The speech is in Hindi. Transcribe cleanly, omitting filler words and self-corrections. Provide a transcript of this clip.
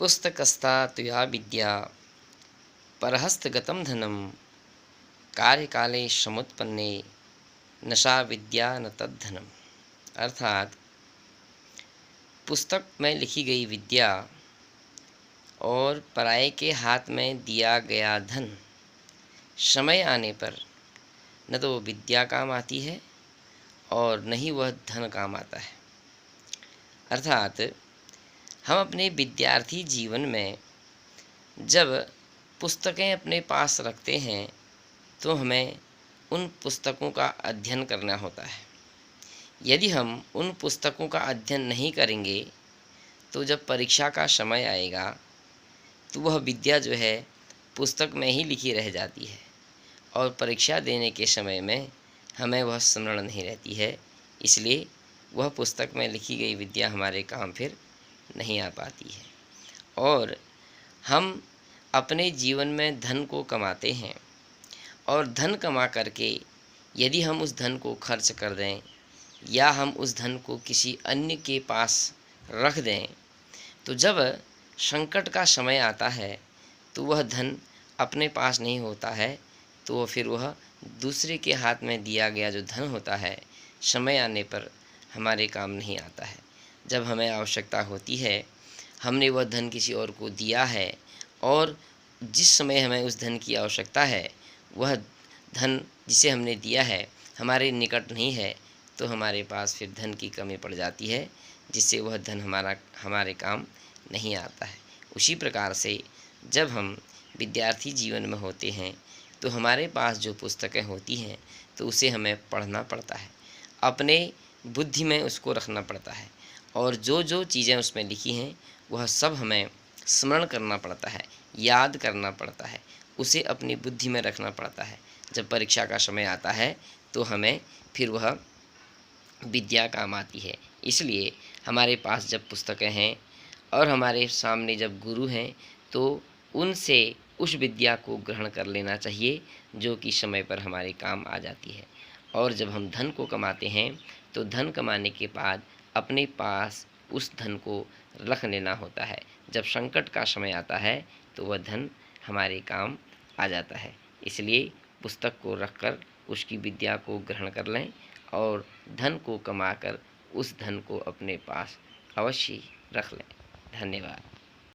पुस्तकस्था तु या विद्या परहस्तगतं धनं कार्यकाले समुत्पन्ने न सा विद्या न तद्धनम। अर्थात पुस्तक में लिखी गई विद्या और पराये के हाथ में दिया गया धन समय आने पर न तो विद्या काम आती है और न ही वह धन काम आता है। अर्थात हम अपने विद्यार्थी जीवन में जब पुस्तकें अपने पास रखते हैं तो हमें उन पुस्तकों का अध्ययन करना होता है। यदि हम उन पुस्तकों का अध्ययन नहीं करेंगे तो जब परीक्षा का समय आएगा तो वह विद्या जो है पुस्तक में ही लिखी रह जाती है और परीक्षा देने के समय में हमें वह स्मरण नहीं रहती है। इसलिए वह पुस्तक में लिखी गई विद्या हमारे काम फिर नहीं आ पाती है। और हम अपने जीवन में धन को कमाते हैं और धन कमा करके यदि हम उस धन को खर्च कर दें या हम उस धन को किसी अन्य के पास रख दें तो जब संकट का समय आता है तो वह धन अपने पास नहीं होता है, तो फिर वह दूसरे के हाथ में दिया गया जो धन होता है समय आने पर हमारे काम नहीं आता है। जब हमें आवश्यकता होती है, हमने वह धन किसी और को दिया है और जिस समय हमें उस धन की आवश्यकता है वह धन जिसे हमने दिया है हमारे निकट नहीं है, तो हमारे पास फिर धन की कमी पड़ जाती है, जिससे वह धन हमारे काम नहीं आता है। उसी प्रकार से जब हम विद्यार्थी जीवन में होते हैं तो हमारे पास जो पुस्तकें होती हैं तो उसे हमें पढ़ना पड़ता है, अपने बुद्धि में उसको रखना पड़ता है और जो जो चीज़ें उसमें लिखी हैं वह सब हमें स्मरण करना पड़ता है, याद करना पड़ता है, उसे अपनी बुद्धि में रखना पड़ता है। जब परीक्षा का समय आता है तो हमें फिर वह विद्या काम आती है। इसलिए हमारे पास जब पुस्तकें हैं और हमारे सामने जब गुरु हैं तो उनसे उस विद्या को ग्रहण कर लेना चाहिए जो कि समय पर हमारे काम आ जाती है। और जब हम धन को कमाते हैं तो धन कमाने के बाद अपने पास उस धन को रख लेना होता है। जब संकट का समय आता है तो वह धन हमारे काम आ जाता है। इसलिए पुस्तक को रखकर उसकी विद्या को ग्रहण कर लें और धन को कमाकर उस धन को अपने पास अवश्य रख लें। धन्यवाद।